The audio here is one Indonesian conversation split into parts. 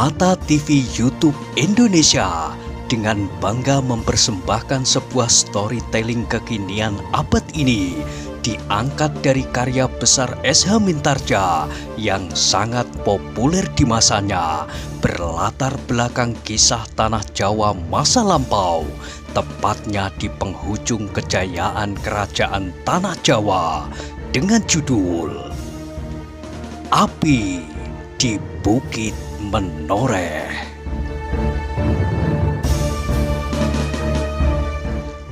Mata TV YouTube Indonesia dengan bangga mempersembahkan sebuah storytelling kekinian abad ini diangkat dari karya besar S.H. Mintarja yang sangat populer di masanya, berlatar belakang kisah tanah Jawa masa lampau, tepatnya di penghujung kejayaan kerajaan tanah Jawa dengan judul Api di Bukit Menoreh.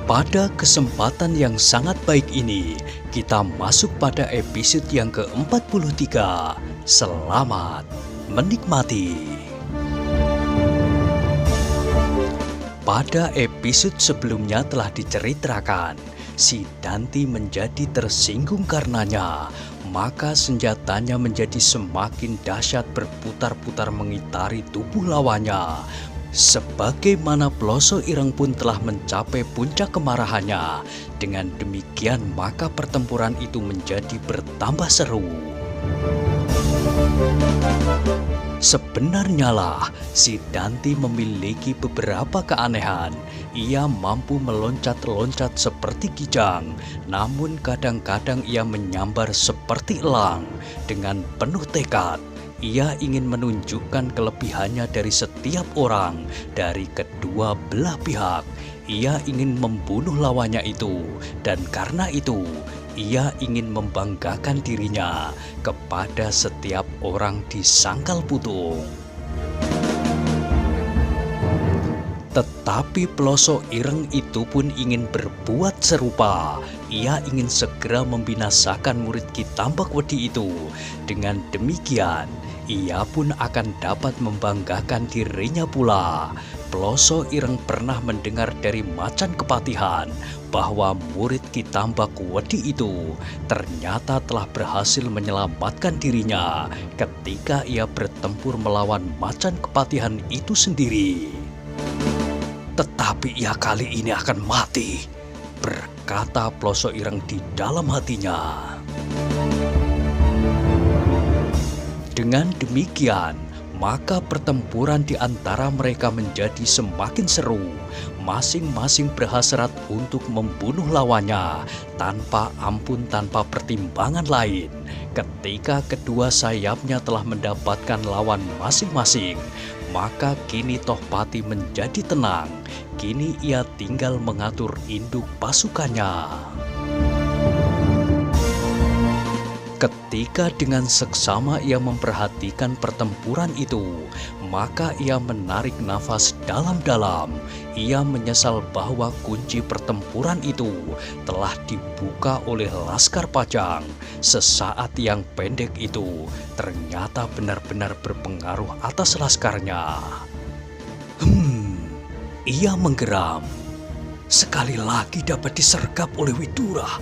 Pada kesempatan yang sangat baik ini, kita masuk pada episode yang ke-43. Selamat menikmati. Pada episode sebelumnya telah diceritakan, si Danti menjadi tersinggung karenanya, maka senjatanya menjadi semakin dahsyat berputar-putar mengitari tubuh lawannya. Sebagaimana Ploso Ireng pun telah mencapai puncak kemarahannya. Dengan demikian maka pertempuran itu menjadi bertambah seru. Sebenarnya lah, si Danti memiliki beberapa keanehan. Ia mampu meloncat-loncat seperti kijang, namun kadang-kadang ia menyambar seperti elang. Dengan penuh tekad, ia ingin menunjukkan kelebihannya dari setiap orang, dari kedua belah pihak. Ia ingin membunuh lawannya itu, dan karena itu, ia ingin membanggakan dirinya kepada setiap orang di Sangkal Putung. Tetapi Ploso Ireng itu pun ingin berbuat serupa. Ia ingin segera membinasakan murid Ki Tambakwedi itu. Dengan demikian, ia pun akan dapat membanggakan dirinya pula. Ploso Ireng pernah mendengar dari Macan Kepatihan bahwa murid Ki Tambakwedi itu ternyata telah berhasil menyelamatkan dirinya ketika ia bertempur melawan Macan Kepatihan itu sendiri. Tetapi ia kali ini akan mati, berkata Ploso Ireng di dalam hatinya. Dengan demikian, maka pertempuran di antara mereka menjadi semakin seru. Masing-masing berhasrat untuk membunuh lawannya tanpa ampun, tanpa pertimbangan lain. Ketika kedua sayapnya telah mendapatkan lawan masing-masing, maka kini Tohpati menjadi tenang. Kini ia tinggal mengatur induk pasukannya. Ketika dengan seksama ia memperhatikan pertempuran itu, maka ia menarik nafas dalam-dalam. Ia menyesal bahwa kunci pertempuran itu telah dibuka oleh Laskar Pajang. Sesaat yang pendek itu ternyata benar-benar berpengaruh atas laskarnya. Ia menggeram. Sekali lagi dapat disergap oleh Widura.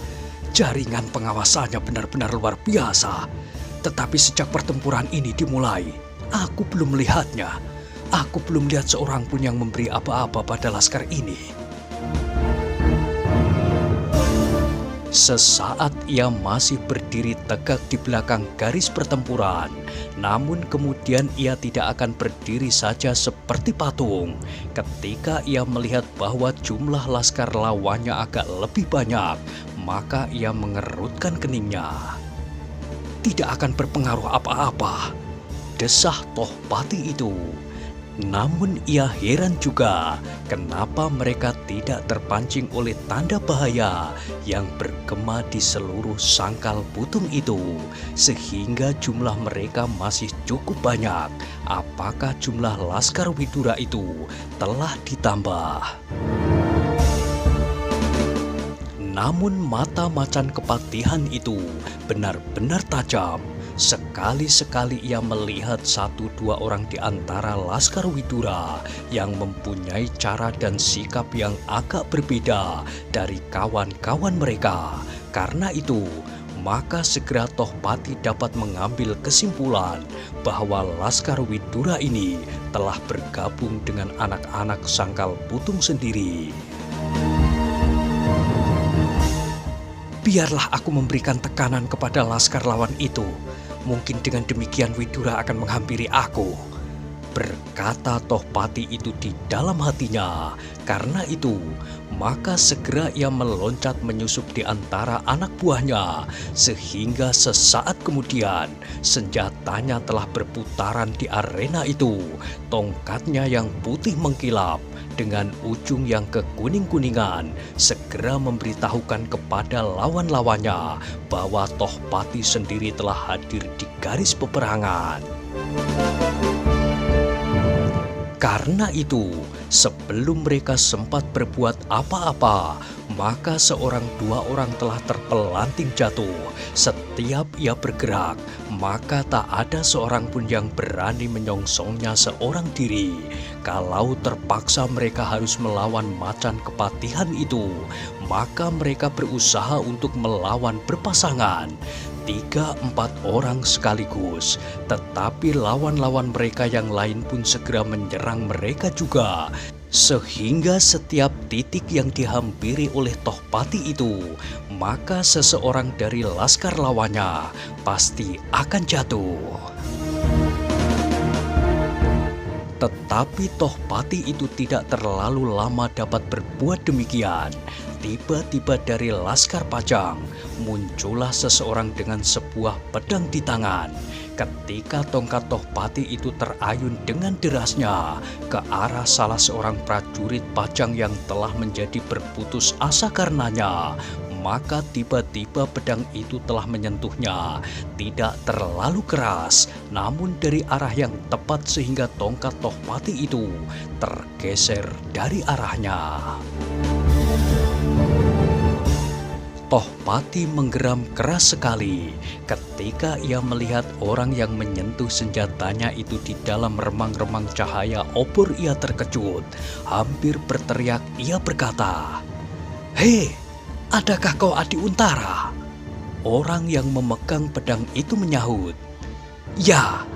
Jaringan pengawasannya benar-benar luar biasa. Tetapi sejak pertempuran ini dimulai, aku belum melihatnya. Aku belum lihat seorang pun yang memberi apa-apa pada laskar ini. Sesaat ia masih berdiri tegak di belakang garis pertempuran. Namun kemudian ia tidak akan berdiri saja seperti patung. Ketika ia melihat bahwa jumlah laskar lawannya agak lebih banyak, maka ia mengerutkan keningnya. Tidak akan berpengaruh apa-apa, desah Tohpati itu. Namun ia heran juga kenapa mereka tidak terpancing oleh tanda bahaya yang bergema di seluruh Sangkal Putung itu, sehingga jumlah mereka masih cukup banyak. Apakah jumlah laskar Widura itu telah ditambah? Namun mata Macan Kepatihan itu benar-benar tajam. Sekali-sekali ia melihat satu dua orang di antara laskar Widura yang mempunyai cara dan sikap yang agak berbeda dari kawan-kawan mereka. Karena itu, maka segera Tohpati dapat mengambil kesimpulan bahwa laskar Widura ini telah bergabung dengan anak-anak Sangkal Putung sendiri. Biarlah aku memberikan tekanan kepada laskar lawan itu. Mungkin dengan demikian Widura akan menghampiri aku, Berkata Tohpati itu di dalam hatinya. Karena itu, maka segera ia meloncat menyusup di antara anak buahnya, sehingga sesaat kemudian senjatanya telah berputaran di arena itu. Tongkatnya yang putih mengkilap dengan ujung yang kekuning-kuningan segera memberitahukan kepada lawan-lawannya bahwa Tohpati sendiri telah hadir di garis peperangan. Karena itu, sebelum mereka sempat berbuat apa-apa, maka dua orang telah terpelanting jatuh. Setiap ia bergerak, maka tak ada seorang pun yang berani menyongsongnya seorang diri. Kalau terpaksa mereka harus melawan macan kepatihan itu, maka mereka berusaha untuk melawan berpasangan. 3-4 orang sekaligus, tetapi lawan-lawan mereka yang lain pun segera menyerang mereka juga, sehingga setiap titik yang dihampiri oleh Tohpati itu, maka seseorang dari laskar lawannya pasti akan jatuh. Tetapi Tohpati itu tidak terlalu lama dapat berbuat demikian. Tiba-tiba dari laskar Pajang muncullah seseorang dengan sebuah pedang di tangan. Ketika tongkat Tohpati itu terayun dengan derasnya ke arah salah seorang prajurit Pajang yang telah menjadi berputus asa karenanya, maka tiba-tiba pedang itu telah menyentuhnya. Tidak terlalu keras, namun dari arah yang tepat sehingga tongkat Tohpati itu tergeser dari arahnya. Tohpati menggeram keras sekali ketika ia melihat orang yang menyentuh senjatanya itu di dalam remang-remang cahaya obor. Ia terkejut, hampir berteriak. Ia berkata, "Hei, adakah kau Adi Untara?" Orang yang memegang pedang itu menyahut, "Ya."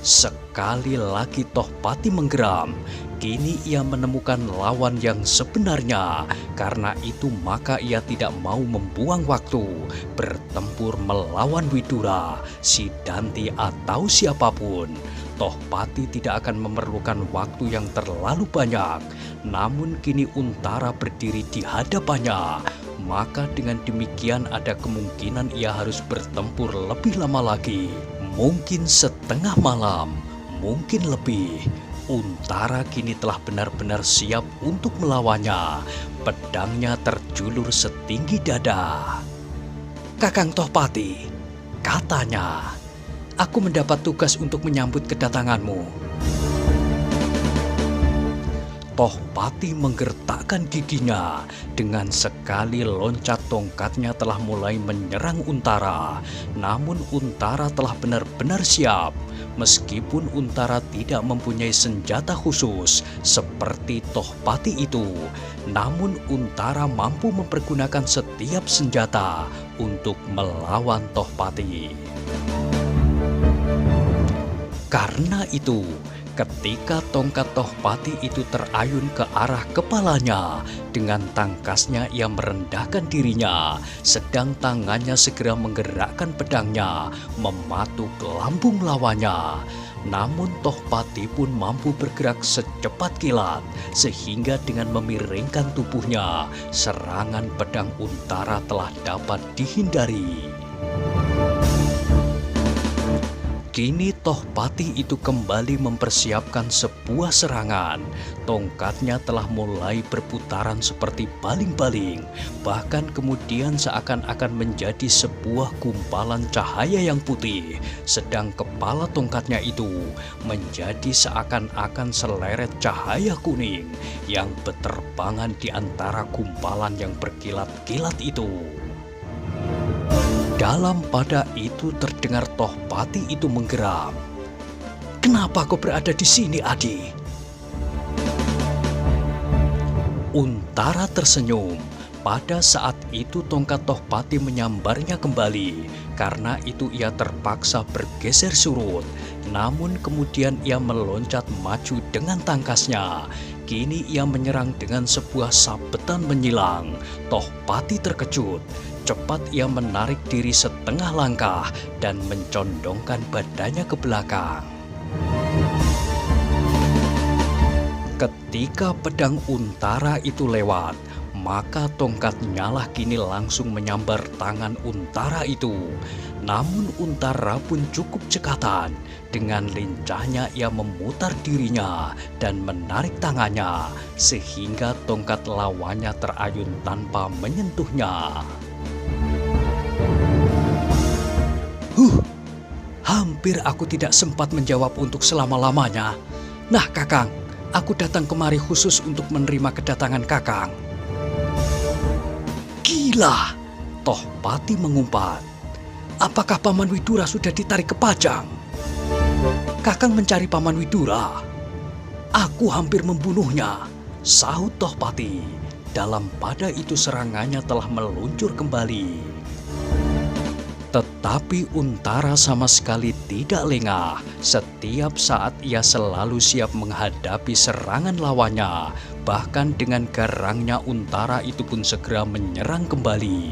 Sekali lagi Tohpati menggeram. Kini ia menemukan lawan yang sebenarnya. Karena itu maka ia tidak mau membuang waktu bertempur melawan Widura, Siddhanti atau siapapun. Tohpati tidak akan memerlukan waktu yang terlalu banyak. Namun kini Untara berdiri di hadapannya. Maka dengan demikian ada kemungkinan ia harus bertempur lebih lama lagi. Mungkin setengah malam, mungkin lebih. Untara kini telah benar-benar siap untuk melawannya. Pedangnya terjulur setinggi dada. "Kakang Tohpati," katanya, "aku mendapat tugas untuk menyambut kedatanganmu." Tohpati menggertakkan giginya. Dengan sekali loncat tongkatnya telah mulai menyerang Untara. Namun Untara telah benar-benar siap. Meskipun Untara tidak mempunyai senjata khusus seperti Tohpati itu, namun Untara mampu mempergunakan setiap senjata untuk melawan Tohpati. Karena itu, ketika tongkat Tohpati itu terayun ke arah kepalanya, dengan tangkasnya ia merendahkan dirinya, sedang tangannya segera menggerakkan pedangnya, mematuk lambung lawannya. Namun Tohpati pun mampu bergerak secepat kilat, sehingga dengan memiringkan tubuhnya, serangan pedang Untara telah dapat dihindari. Kini Tohpati itu kembali mempersiapkan sebuah serangan. Tongkatnya telah mulai berputaran seperti baling-baling. Bahkan kemudian seakan-akan menjadi sebuah gumpalan cahaya yang putih. Sedang kepala tongkatnya itu menjadi seakan-akan seleret cahaya kuning yang berterbangan di antara gumpalan yang berkilat-kilat itu. Dalam pada itu terdengar Tohpati itu menggeram. "Kenapa kau berada di sini, Adi?" Untara tersenyum. Pada saat itu tongkat Tohpati menyambarnya kembali. Karena itu ia terpaksa bergeser surut. Namun kemudian ia meloncat maju dengan tangkasnya. Kini ia menyerang dengan sebuah sabetan menyilang. Tohpati terkejut. Cepat ia menarik diri setengah langkah dan mencondongkan badannya ke belakang. Ketika pedang Untara itu lewat, maka tongkat nyala kini langsung menyambar tangan Untara itu. Namun Untara pun cukup cekatan. Dengan lincahnya ia memutar dirinya dan menarik tangannya, sehingga tongkat lawannya terayun tanpa menyentuhnya. Hampir aku tidak sempat menjawab untuk selama-lamanya. Nah Kakang, aku datang kemari khusus untuk menerima kedatangan Kakang. Gila, Tohpati mengumpat. Apakah Paman Widura sudah ditarik ke Pajang? Kakang mencari Paman Widura. Aku hampir membunuhnya, sahut Tohpati. Dalam pada itu serangannya telah meluncur kembali. Tetapi Untara sama sekali tidak lengah. Setiap saat ia selalu siap menghadapi serangan lawannya. Bahkan dengan garangnya Untara itu pun segera menyerang kembali.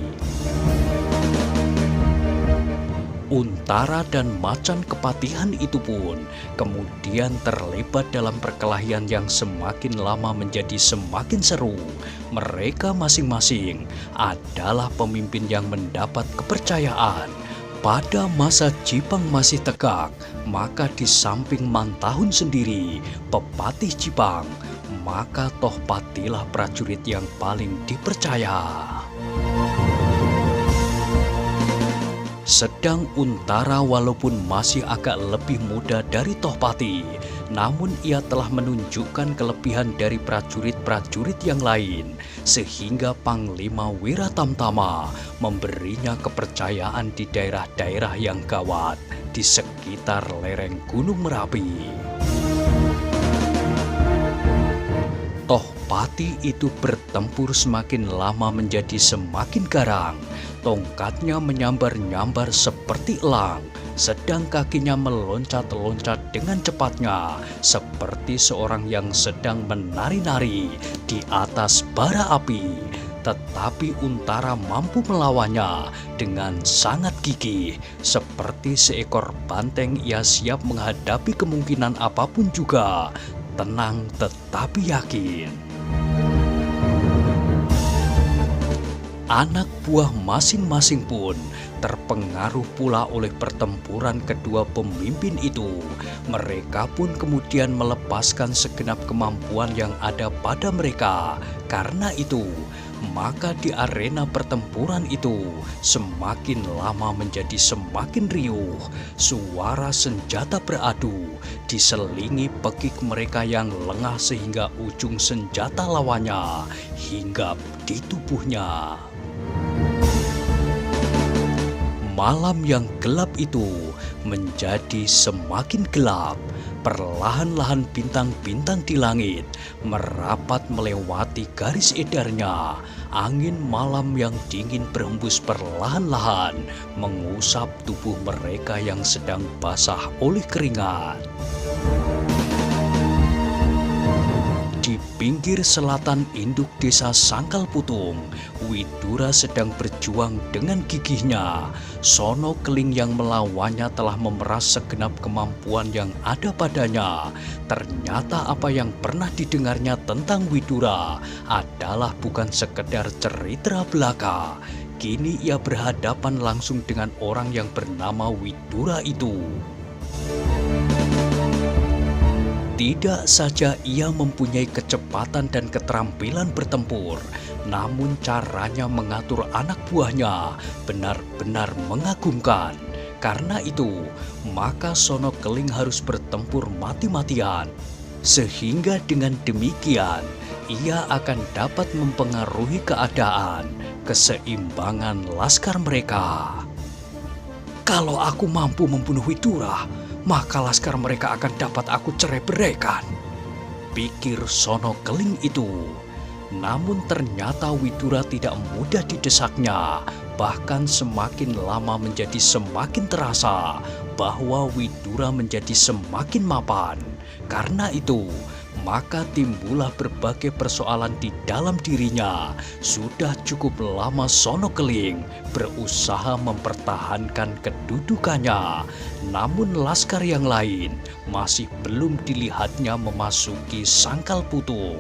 Untara dan macan kepatihan itu pun kemudian terlibat dalam perkelahian yang semakin lama menjadi semakin seru. Mereka masing-masing adalah pemimpin yang mendapat kepercayaan. Pada masa Jipang masih tegak, maka di samping Mantahun sendiri, Pepatih Jipang, maka Tohpatilah prajurit yang paling dipercaya. Sedang Untara walaupun masih agak lebih muda dari Tohpati, namun ia telah menunjukkan kelebihan dari prajurit-prajurit yang lain, sehingga Panglima Wiratamtama memberinya kepercayaan di daerah-daerah yang gawat di sekitar lereng Gunung Merapi. Tohpati itu bertempur semakin lama menjadi semakin garang. Tongkatnya menyambar-nyambar seperti elang, sedang kakinya meloncat-loncat dengan cepatnya, seperti seorang yang sedang menari-nari di atas bara api. Tetapi Untara mampu melawannya dengan sangat gigih, seperti seekor banteng ia siap menghadapi kemungkinan apapun juga, tenang tetapi yakin. Anak buah masing-masing pun terpengaruh pula oleh pertempuran kedua pemimpin itu. Mereka pun kemudian melepaskan segenap kemampuan yang ada pada mereka. Karena itu, maka di arena pertempuran itu semakin lama menjadi semakin riuh. Suara senjata beradu diselingi pekik mereka yang lengah sehingga ujung senjata lawannya hinggap di tubuhnya. Malam yang gelap itu menjadi semakin gelap. Perlahan-lahan bintang-bintang di langit merapat melewati garis edarnya. Angin malam yang dingin berhembus perlahan-lahan mengusap tubuh mereka yang sedang basah oleh keringat. Di pinggir selatan induk desa Sangkal Putung, Widura sedang berjuang dengan gigihnya. Sono Keling yang melawannya telah memeras segenap kemampuan yang ada padanya. Ternyata apa yang pernah didengarnya tentang Widura adalah bukan sekedar cerita belaka. Kini ia berhadapan langsung dengan orang yang bernama Widura itu. Tidak saja ia mempunyai kecepatan dan keterampilan bertempur, namun caranya mengatur anak buahnya benar-benar mengagumkan. Karena itu, maka Sono Keling harus bertempur mati-matian. Sehingga dengan demikian, ia akan dapat mempengaruhi keadaan, keseimbangan laskar mereka. Kalau aku mampu membunuh Widura, maka laskar mereka akan dapat aku cerai-beraikan, pikir Sono Keling itu. Namun ternyata Widura tidak mudah didesaknya. Bahkan semakin lama menjadi semakin terasa bahwa Widura menjadi semakin mapan. Karena itu, maka timbullah berbagai persoalan di dalam dirinya. Sudah cukup lama Sono Keling berusaha mempertahankan kedudukannya, namun laskar yang lain masih belum dilihatnya memasuki Sangkal Putung.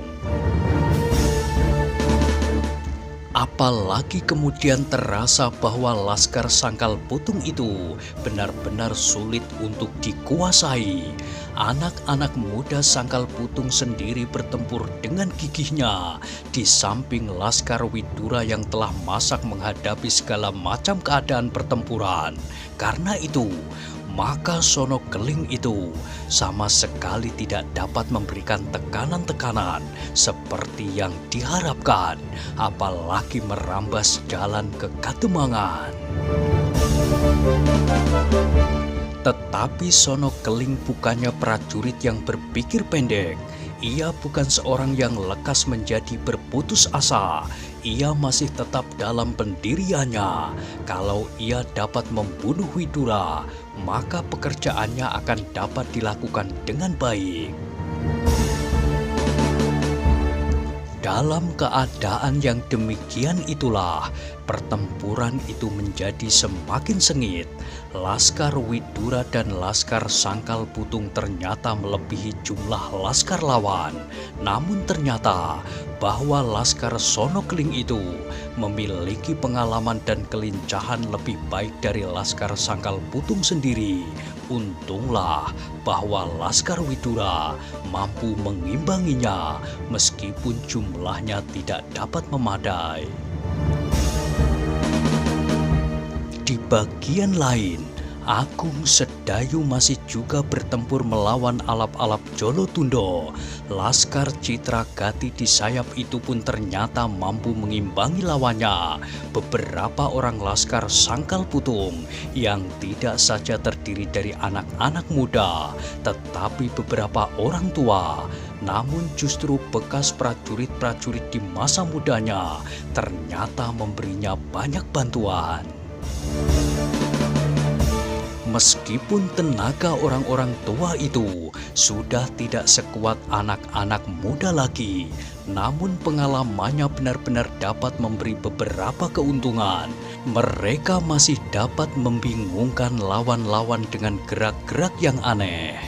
Apalagi kemudian terasa bahwa laskar Sangkal Putung itu benar-benar sulit untuk dikuasai. Anak-anak muda Sangkal Putung sendiri bertempur dengan gigihnya di samping laskar Widura yang telah masak menghadapi segala macam keadaan pertempuran. Karena itu, maka Sono Keling itu sama sekali tidak dapat memberikan tekanan-tekanan seperti yang diharapkan, apalagi merambas jalan ke Kademangan. Tetapi Sono Keling bukannya prajurit yang berpikir pendek. Ia bukan seorang yang lekas menjadi berputus asa. Ia masih tetap dalam pendiriannya. Kalau ia dapat membunuh Widura, maka pekerjaannya akan dapat dilakukan dengan baik. Dalam keadaan yang demikian itulah, pertempuran itu menjadi semakin sengit. Laskar Widura dan laskar Sangkal Putung ternyata melebihi jumlah laskar lawan. Namun ternyata bahwa laskar Sono Keling itu memiliki pengalaman dan kelincahan lebih baik dari laskar Sangkal Putung sendiri. Untunglah bahwa laskar Widura mampu mengimbanginya meskipun jumlahnya tidak dapat memadai. Di bagian lain, Agung Sedayu masih juga bertempur melawan alap-alap Jolotundo. Laskar Citragati di sayap itu pun ternyata mampu mengimbangi lawannya. Beberapa orang laskar Sangkal Putung yang tidak saja terdiri dari anak-anak muda, tetapi beberapa orang tua. Namun justru bekas prajurit-prajurit di masa mudanya ternyata memberinya banyak bantuan. Meskipun tenaga orang-orang tua itu sudah tidak sekuat anak-anak muda lagi, namun pengalamannya benar-benar dapat memberi beberapa keuntungan. Mereka masih dapat membingungkan lawan-lawan dengan gerak-gerak yang aneh.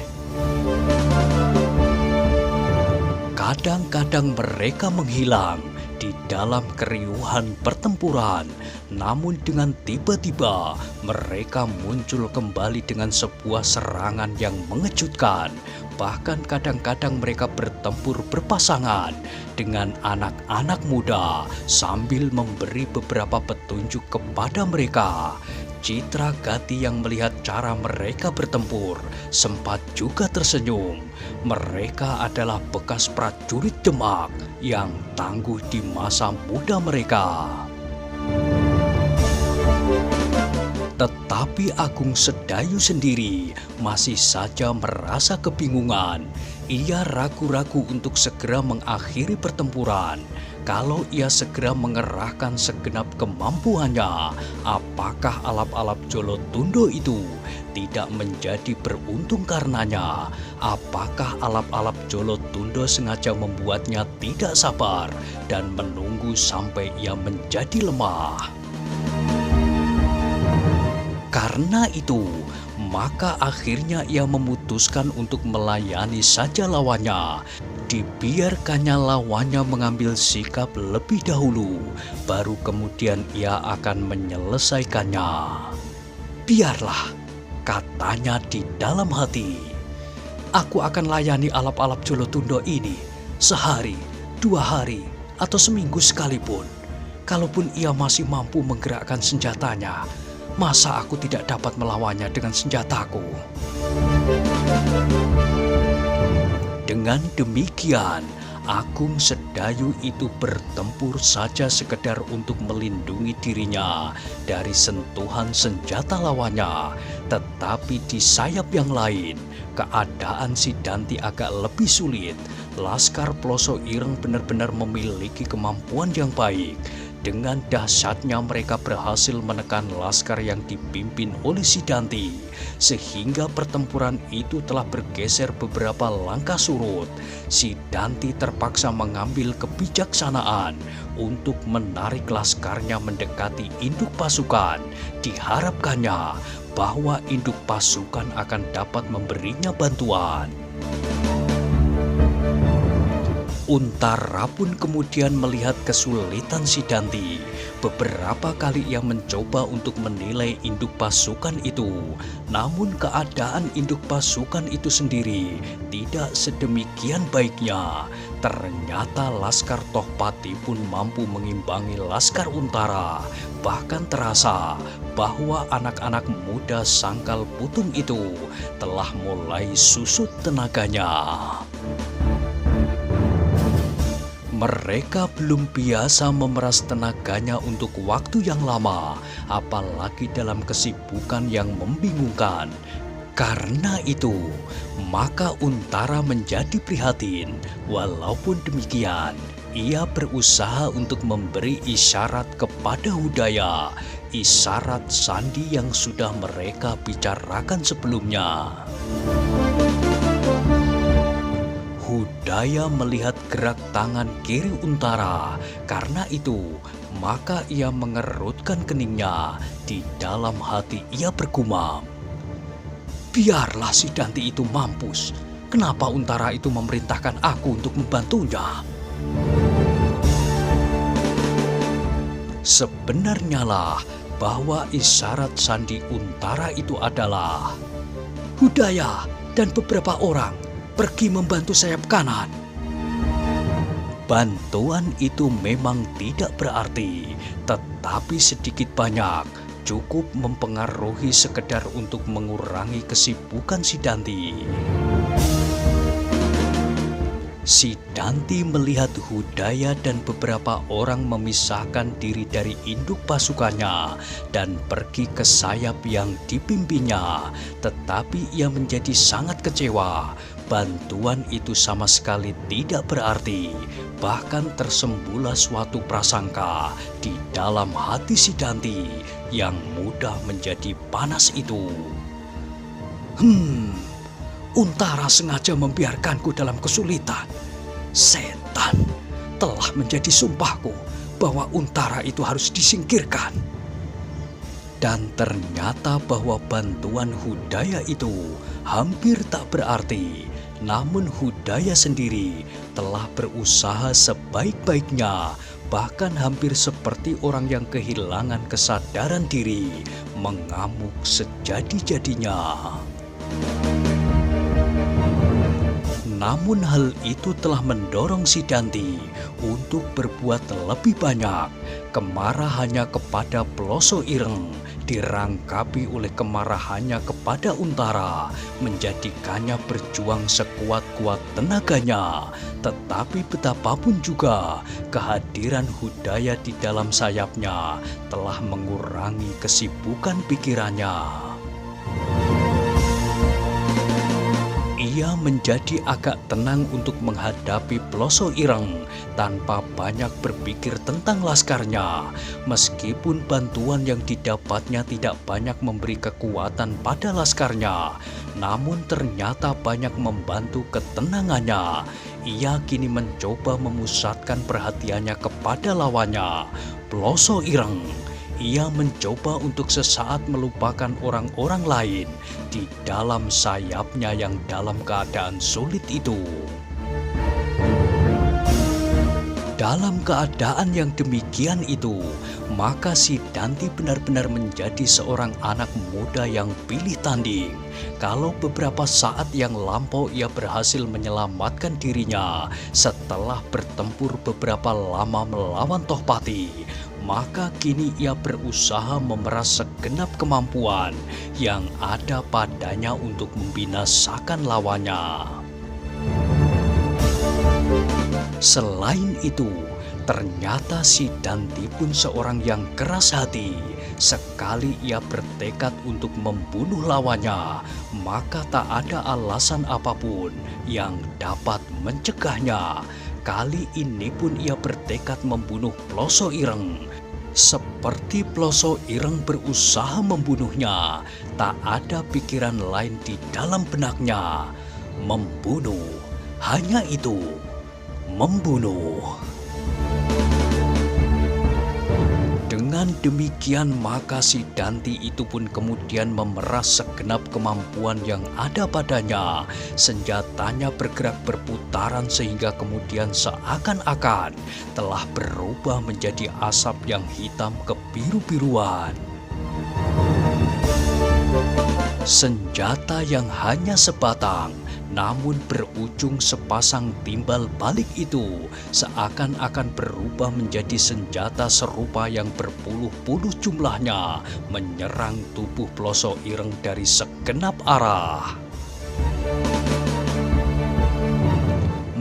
Kadang-kadang mereka menghilang di dalam keriuhan pertempuran, namun dengan tiba-tiba mereka muncul kembali dengan sebuah serangan yang mengejutkan. Bahkan kadang-kadang mereka bertempur berpasangan dengan anak-anak muda sambil memberi beberapa petunjuk kepada mereka. Citragati yang melihat cara mereka bertempur sempat juga tersenyum. Mereka adalah bekas prajurit Demak yang tangguh di masa muda mereka. Tetapi Agung Sedayu sendiri masih saja merasa kebingungan. Ia ragu-ragu untuk segera mengakhiri pertempuran. Kalau ia segera mengerahkan segenap kemampuannya, apakah alap-alap Jolotundo itu tidak menjadi beruntung karenanya? Apakah alap-alap Jolotundo sengaja membuatnya tidak sabar dan menunggu sampai ia menjadi lemah? Karena itu, maka akhirnya ia memutuskan untuk melayani saja lawannya. Dibiarkannya lawannya mengambil sikap lebih dahulu, baru kemudian ia akan menyelesaikannya. Biarlah, katanya di dalam hati. Aku akan layani alap-alap Jolotundo ini sehari, 2 hari, atau seminggu sekalipun. Kalaupun ia masih mampu menggerakkan senjatanya, masa aku tidak dapat melawannya dengan senjataku? Dengan demikian, Agung Sedayu itu bertempur saja sekedar untuk melindungi dirinya dari sentuhan senjata lawannya. Tetapi di sayap yang lain, keadaan Sidanti agak lebih sulit. Laskar Ploso Ireng benar-benar memiliki kemampuan yang baik. Dengan dahsyatnya mereka berhasil menekan laskar yang dipimpin oleh Sidanti, sehingga pertempuran itu telah bergeser beberapa langkah surut. Sidanti terpaksa mengambil kebijaksanaan untuk menarik laskarnya mendekati induk pasukan. Diharapkannya bahwa induk pasukan akan dapat memberinya bantuan. Untara pun kemudian melihat kesulitan Sidanti. Beberapa kali ia mencoba untuk menilai induk pasukan itu, namun keadaan induk pasukan itu sendiri tidak sedemikian baiknya. Ternyata laskar Tohpati pun mampu mengimbangi laskar Untara. Bahkan terasa bahwa anak-anak muda Sangkal Putung itu telah mulai susut tenaganya. Mereka belum biasa memeras tenaganya untuk waktu yang lama, apalagi dalam kesibukan yang membingungkan. Karena itu, maka Untara menjadi prihatin. Walaupun demikian, ia berusaha untuk memberi isyarat kepada Hudaya, isyarat sandi yang sudah mereka bicarakan sebelumnya. Hudaya melihat gerak tangan kiri Untara. Karena itu, maka ia mengerutkan keningnya. Di dalam hati ia bergumam, biarlah Sidanti itu mampus. Kenapa Untara itu memerintahkan aku untuk membantunya? Sebenarnya lah bahwa isyarat sandi Untara itu adalah, Hudaya dan beberapa orang pergi membantu sayap kanan. Bantuan itu memang tidak berarti, tetapi sedikit banyak cukup mempengaruhi sekedar untuk mengurangi kesibukan Sidanti. Sidanti melihat Hudaya dan beberapa orang memisahkan diri dari induk pasukannya dan pergi ke sayap yang dipimpinnya. Tetapi ia menjadi sangat kecewa. Bantuan itu sama sekali tidak berarti. Bahkan tersembunyi suatu prasangka di dalam hati Sidanti yang mudah menjadi panas itu. Untara sengaja membiarkanku dalam kesulitan. Setan, telah menjadi sumpahku bahwa Untara itu harus disingkirkan. Dan ternyata bahwa bantuan Hudaya itu hampir tak berarti. Namun Hudaya sendiri telah berusaha sebaik-baiknya, bahkan hampir seperti orang yang kehilangan kesadaran diri, mengamuk sejadi-jadinya. Namun hal itu telah mendorong Sidanti untuk berbuat lebih banyak. Kemarahannya kepada Ploso Ireng dirangkapi oleh kemarahannya kepada Untara, menjadikannya berjuang sekuat-kuat tenaganya. Tetapi betapapun juga kehadiran Hudaya di dalam sayapnya telah mengurangi kesibukan pikirannya. Ia menjadi agak tenang untuk menghadapi Ploso Ireng tanpa banyak berpikir tentang laskarnya. Meskipun bantuan yang didapatnya tidak banyak memberi kekuatan pada laskarnya, namun ternyata banyak membantu ketenangannya. Ia kini mencoba memusatkan perhatiannya kepada lawannya, Ploso Ireng. Ia mencoba untuk sesaat melupakan orang-orang lain di dalam sayapnya yang dalam keadaan sulit itu. Dalam keadaan yang demikian itu, maka Sidanti benar-benar menjadi seorang anak muda yang pilih tanding. Kalau beberapa saat yang lampau ia berhasil menyelamatkan dirinya setelah bertempur beberapa lama melawan Tohpati, maka kini ia berusaha memeras segenap kemampuan yang ada padanya untuk membinasakan lawannya. Selain itu, ternyata Sidanti pun seorang yang keras hati. Sekali ia bertekad untuk membunuh lawannya, maka tak ada alasan apapun yang dapat mencegahnya. Kali ini pun ia bertekad membunuh Ploso Ireng. Seperti Ploso Ireng berusaha membunuhnya, tak ada pikiran lain di dalam benaknya. Membunuh, hanya itu, membunuh. Dengan demikian maka si Danti itu pun kemudian memeras segenap kemampuan yang ada padanya. Senjatanya bergerak berputaran sehingga kemudian seakan-akan telah berubah menjadi asap yang hitam kebiru-biruan. Senjata yang hanya sebatang, namun berujung sepasang timbal balik itu seakan-akan berubah menjadi senjata serupa yang berpuluh-puluh jumlahnya menyerang tubuh Ploso Ireng dari segenap arah.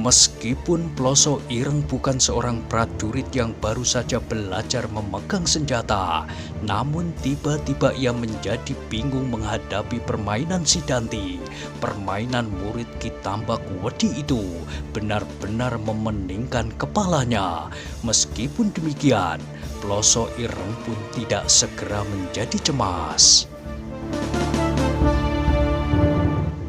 Meskipun Ploso Ireng bukan seorang prajurit yang baru saja belajar memegang senjata, namun tiba-tiba ia menjadi bingung menghadapi permainan si Danti. Permainan murid Ki Tambak Wedi itu benar-benar memeningkan kepalanya. Meskipun demikian, Ploso Ireng pun tidak segera menjadi cemas.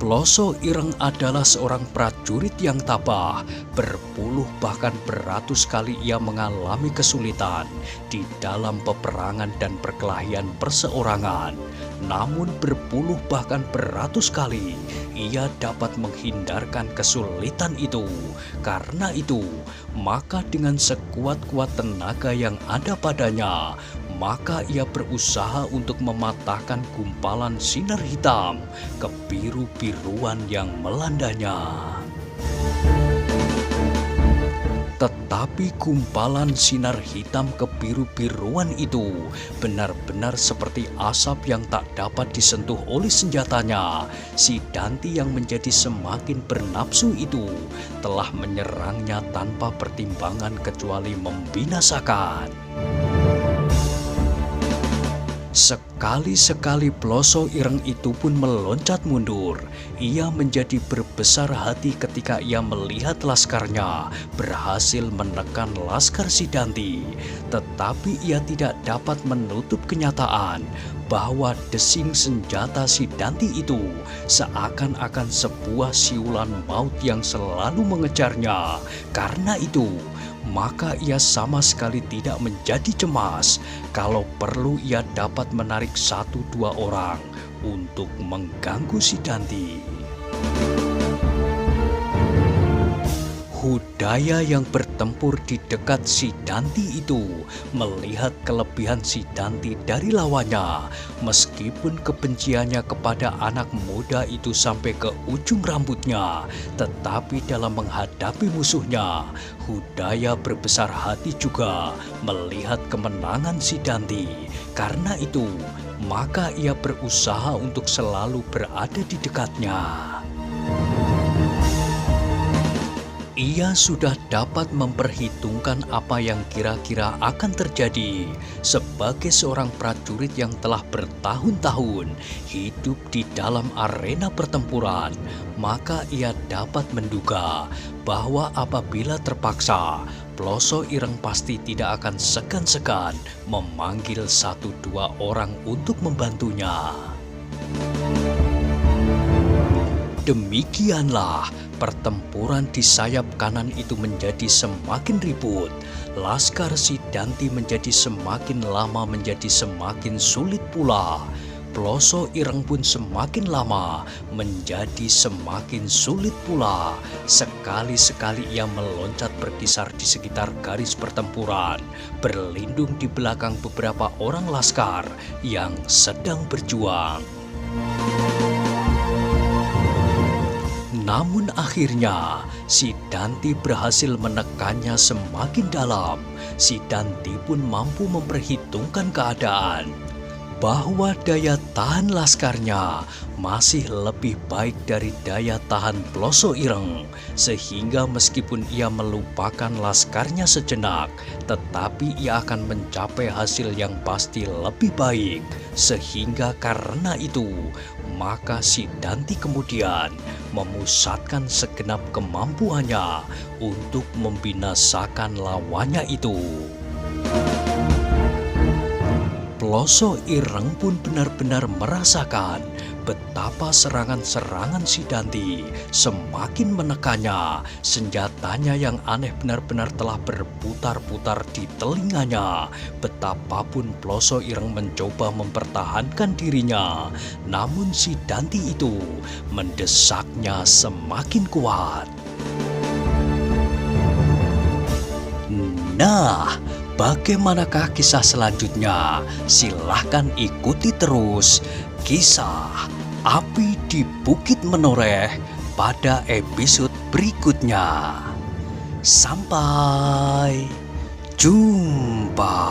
Ploso Ireng adalah seorang prajurit yang tabah. Berpuluh bahkan beratus kali ia mengalami kesulitan di dalam peperangan dan perkelahian perseorangan. Namun berpuluh bahkan beratus kali ia dapat menghindarkan kesulitan itu. Karena itu, maka dengan sekuat-kuat tenaga yang ada padanya, maka ia berusaha untuk mematahkan gumpalan sinar hitam kebiru-biruan yang melandanya. Tetapi gumpalan sinar hitam kebiru-biruan itu benar-benar seperti asap yang tak dapat disentuh oleh senjatanya. Si Danti yang menjadi semakin bernafsu itu telah menyerangnya tanpa pertimbangan kecuali membinasakan. Sekali-sekali Ploso Ireng itu pun meloncat mundur. Ia menjadi berbesar hati ketika ia melihat laskarnya berhasil menekan laskar si Danti. Tetapi ia tidak dapat menutup kenyataan bahwa desing senjata si Danti itu seakan-akan sebuah siulan maut yang selalu mengejarnya. Karena itu, maka ia sama sekali tidak menjadi cemas. Kalau perlu ia dapat menarik 1-2 orang untuk mengganggu si Danti. Hudaya yang bertempur di dekat si Danti itu melihat kelebihan si Danti dari lawannya. Meskipun kebenciannya kepada anak muda itu sampai ke ujung rambutnya, tetapi dalam menghadapi musuhnya, Hudaya berbesar hati juga melihat kemenangan si Danti. Karena itu, maka ia berusaha untuk selalu berada di dekatnya. Ia sudah dapat memperhitungkan apa yang kira-kira akan terjadi. Sebagai seorang prajurit yang telah bertahun-tahun hidup di dalam arena pertempuran, maka ia dapat menduga bahwa apabila terpaksa, Ploso Ireng pasti tidak akan segan-segan memanggil 1-2 orang untuk membantunya. Demikianlah pertempuran di sayap kanan itu menjadi semakin ribut. Laskar si Danti menjadi semakin lama menjadi semakin sulit pula. Ploso Ireng pun semakin lama menjadi semakin sulit pula. Sekali-sekali ia meloncat berkisar di sekitar garis pertempuran, berlindung di belakang beberapa orang laskar yang sedang berjuang. Namun akhirnya si Danti berhasil menekannya semakin dalam. Si Danti pun mampu memperhitungkan keadaan bahwa daya tahan laskarnya masih lebih baik dari daya tahan Ploso Ireng, sehingga meskipun ia melupakan laskarnya sejenak, tetapi ia akan mencapai hasil yang pasti lebih baik. Sehingga karena itu, maka si Danti kemudian memusatkan segenap kemampuannya untuk membinasakan lawannya itu. Ploso Ireng pun benar-benar merasakan betapa serangan-serangan si Danti semakin menekannya. Senjatanya yang aneh benar-benar telah berputar-putar di telinganya. Betapapun Ploso Ireng mencoba mempertahankan dirinya, namun si Danti itu mendesaknya semakin kuat. Nah, bagaimanakah kisah selanjutnya? Silahkan ikuti terus kisah Api di Bukit Menoreh pada episode berikutnya. Sampai jumpa.